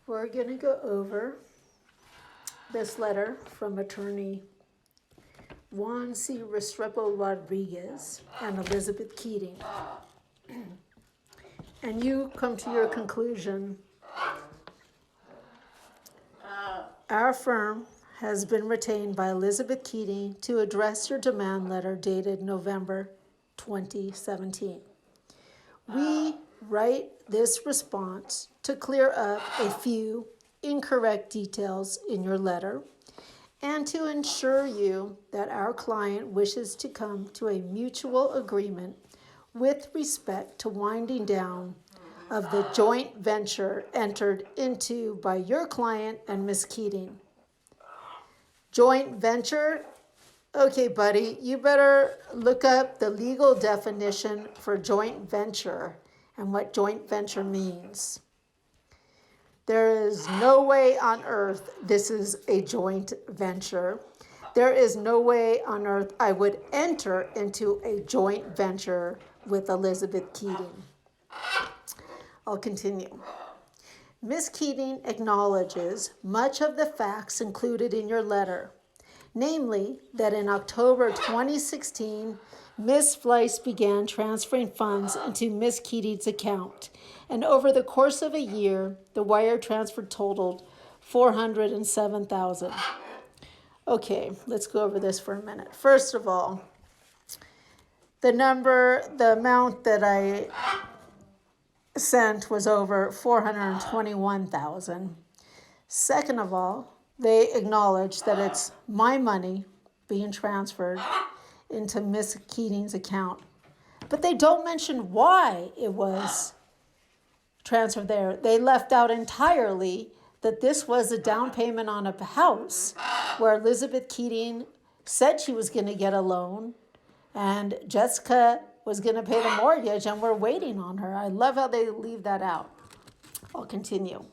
We're going to go over this letter from attorney Juan Restrepo-Rodriquez and Elizabeth Keatinge. And you come to your conclusion. Our firm has been retained by Elizabeth Keatinge to address your demand letter dated November 2017. We write this response to clear up a few incorrect details in your letter and to ensure you that our client wishes to come to a mutual agreement with respect to winding down of the joint venture entered into by your client and Ms. Keatinge. Joint venture? Okay, buddy, you better look up the legal definition for joint venture and what joint venture means. There is no way on earth this is a joint venture. There is no way on earth I would enter into a joint venture with Elizabeth Keatinge. I'll continue. Ms. Keatinge acknowledges much of the facts included in your letter, namely that in October 2016, Ms. Fleiss began transferring funds into Ms. Keatinge's account, and over the course of a year, the wire transfer totaled $407,000. Okay, let's go over this for a minute. First of all, the amount that I sent was over $421,000. Second of all, they acknowledge that it's my money being transferred into Ms. Keatinge's account. But they don't mention why it was transferred there. They left out entirely that this was a down payment on a house where Elizabeth Keatinge said she was going to get a loan and Jessica was going to pay the mortgage and we're waiting on her. I love how they leave that out. I'll continue.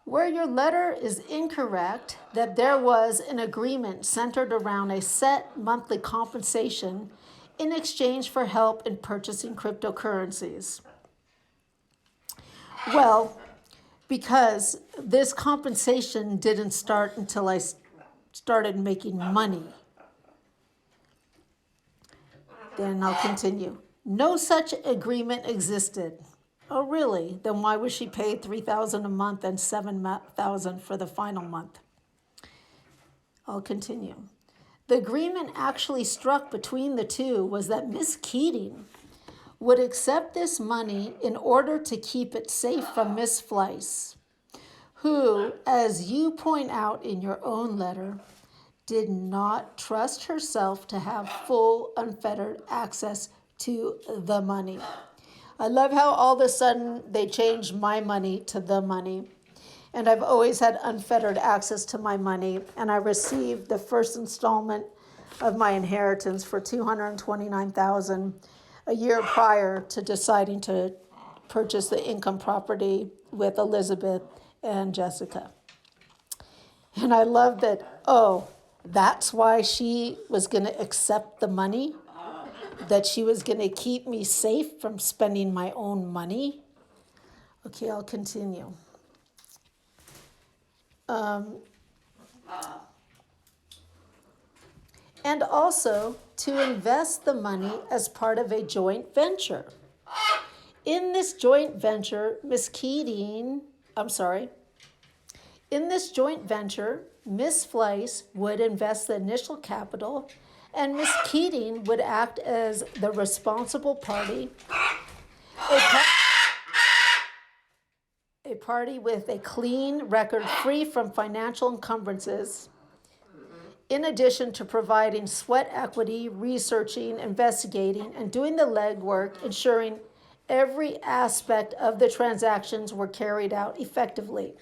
Where your letter is incorrect, that there was an agreement centered around a set monthly compensation in exchange for help in purchasing cryptocurrencies. Well, because this compensation didn't start until I started making money. Then I'll continue. No such agreement existed. Oh, really? Then why was she paid $3,000 a month and $7,000 for the final month? I'll continue. The agreement actually struck between the two was that Ms. Keatinge would accept this money in order to keep it safe from Ms. Fleiss, who, as you point out in your own letter, did not trust herself to have full, unfettered access to the money. I love how all of a sudden they changed my money to the money. And I've always had unfettered access to my money. And I received the first installment of my inheritance for $229,000 a year prior to deciding to purchase the income property with Elizabeth and Jessica. And I love that, that's why she was going to accept the money, that she was going to keep me safe from spending my own money. Okay, I'll continue. And also to invest the money as part of a joint venture. In this joint venture, Ms. Fleiss would invest the initial capital and Ms. Keatinge would act as the responsible party, a party with a clean record free from financial encumbrances, in addition to providing sweat equity, researching, investigating, and doing the legwork, ensuring every aspect of the transactions were carried out effectively.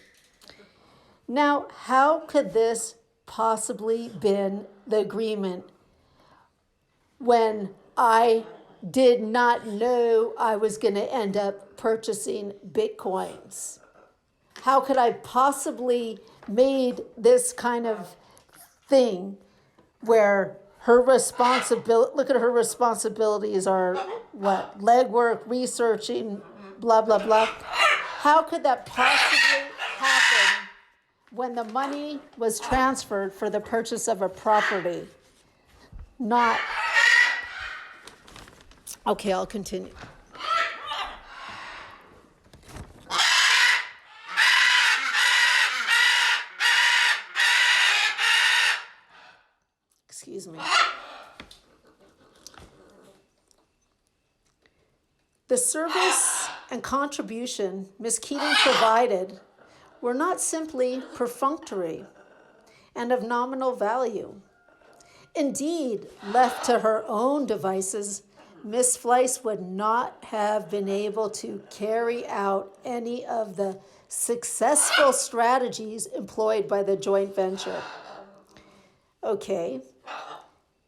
Now, how could this possibly been the agreement when I did not know I was going to end up purchasing Bitcoins? How could I possibly made this kind of thing where her responsibility, look at her responsibilities are what? Legwork, researching, blah, blah, blah. how could that possibly happen when the money was transferred for the purchase of a property? Not. Okay, I'll continue. Excuse me. The service and contribution Ms. Keatinge provided were not simply perfunctory and of nominal value. Indeed, left to her own devices, Ms. Fleiss would not have been able to carry out any of the successful strategies employed by the joint venture. Okay.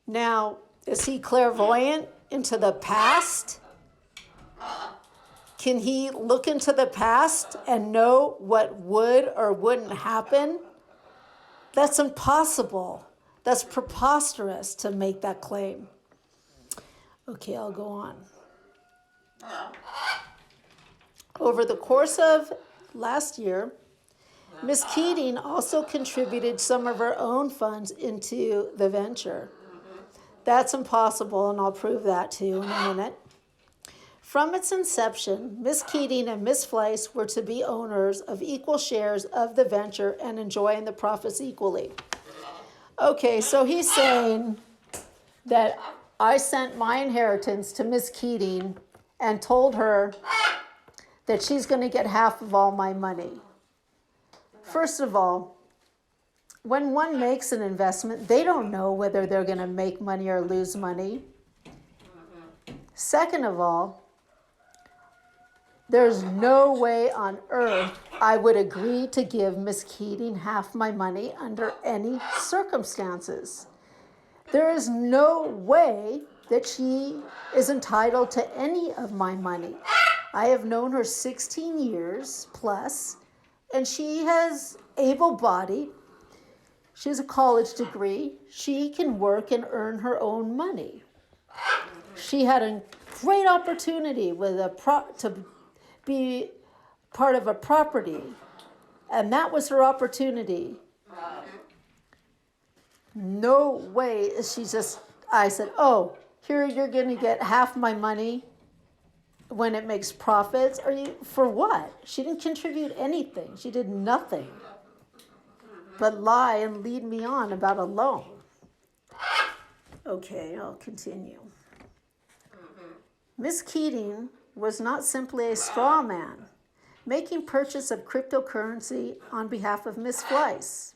Now, is he clairvoyant into the past? Can he look into the past and know what would or wouldn't happen? That's impossible. That's preposterous to make that claim. Okay, I'll go on. Over the course of last year, Ms. Keatinge also contributed some of her own funds into the venture. That's impossible, and I'll prove that to you in a minute. From its inception, Ms. Keatinge and Ms. Fleiss were to be owners of equal shares of the venture and enjoying the profits equally. Okay, so he's saying that I sent my inheritance to Ms. Keatinge and told her that she's going to get half of all my money. First of all, when one makes an investment, they don't know whether they're going to make money or lose money. Second of all, there's no way on earth I would agree to give Ms. Keatinge half my money under any circumstances. There is no way that she is entitled to any of my money. I have known her 16 years plus, and she has able-bodied. She has a college degree. She can work and earn her own money. She had a great opportunity to be part of a property, and that was her opportunity. No way is she just, I said, oh, here you're going to get half my money when it makes profits. Are you, for what? She didn't contribute anything. She did nothing but lie and lead me on about a loan. Okay, I'll continue. Ms. Keatinge was not simply a straw man, making purchase of cryptocurrency on behalf of Ms. Fleiss.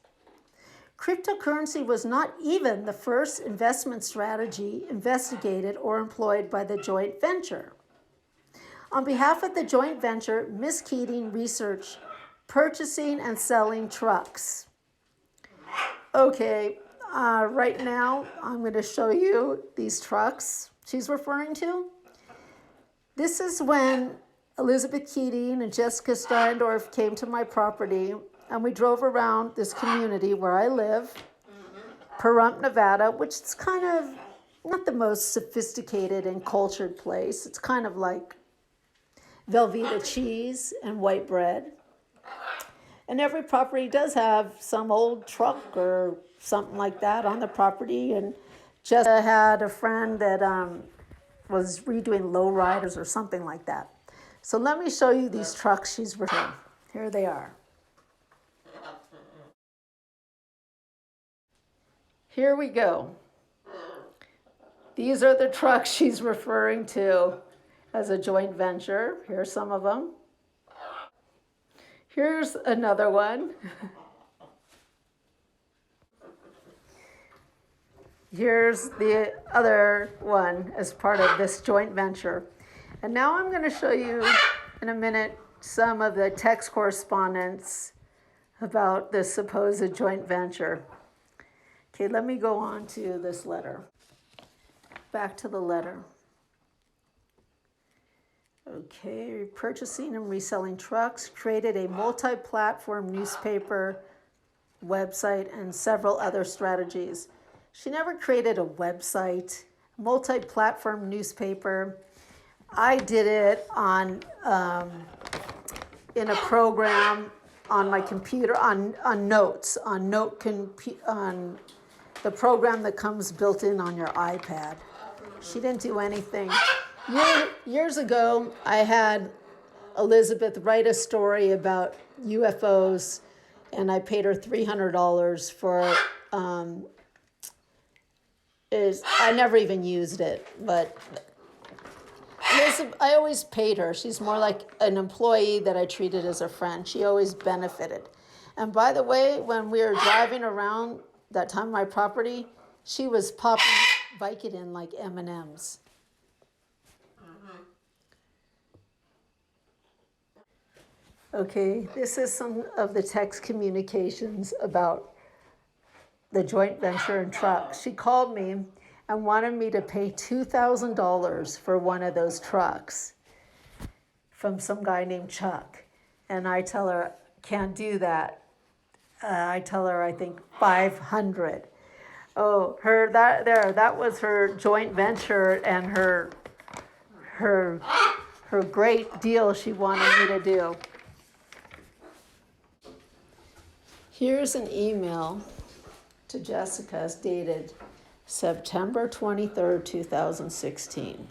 Cryptocurrency was not even the first investment strategy investigated or employed by the joint venture. On behalf of the joint venture, Ms. Keatinge researched purchasing and selling trucks. Okay, right now I'm going to show you these trucks she's referring to. This is when Elizabeth Keatinge and Jessica Steindorf came to my property, and we drove around this community where I live, Pahrump, Nevada, which is kind of not the most sophisticated and cultured place. It's kind of like Velveeta cheese and white bread. And every property does have some old truck or something like that on the property. And Jessica had a friend that was redoing lowriders or something like that. So let me show you these trucks she's returned. Here they are. Here we go. These are the trucks she's referring to as a joint venture. Here's some of them. Here's another one. Here's the other one as part of this joint venture. And now I'm going to show you in a minute some of the text correspondence about this supposed joint venture. Okay, let me go on to this letter. Back to the letter. Okay, purchasing and reselling trucks, created a multi-platform newspaper, website, and several other strategies. She never created a website, multi-platform newspaper. I did it on in a program on my computer, on Notes, on on the program that comes built in on your iPad. She didn't do anything. Years ago, I had Elizabeth write a story about UFOs, and I paid her $300 for. I never even used it, but I always paid her. She's more like an employee that I treated as a friend. She always benefited. And by the way, when we were driving around that time on my property, she was popping Vicodin like M&Ms. Okay, this is some of the text communications about the joint venture and trucks. She called me and wanted me to pay $2,000 for one of those trucks from some guy named Chuck. And I tell her, can't do that. I tell her, I think 500. Oh, that was her joint venture and her great deal she wanted me to do. Here's an email to Jessica dated September 23rd, 2016.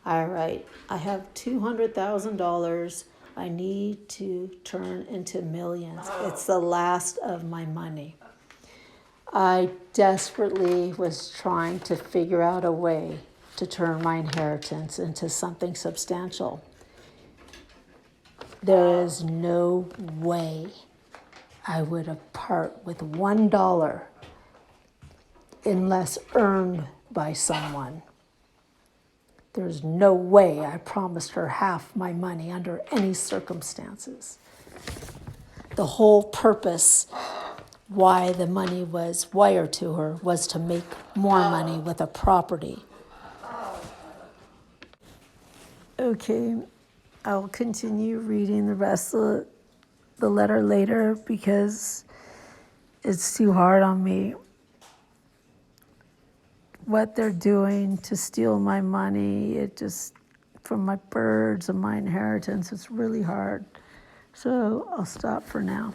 All right, I have $200,000 I need to turn into millions. It's the last of my money. I desperately was trying to figure out a way to turn my inheritance into something substantial. There is no way I would have part with $1 unless earned by someone. There's no way I promised her half my money under any circumstances. The whole purpose why the money was wired to her was to make more money with a property. Okay, I'll continue reading the rest of the letter later because it's too hard on me. What they're doing to steal my money, it just, from my birds and my inheritance, it's really hard. So I'll stop for now.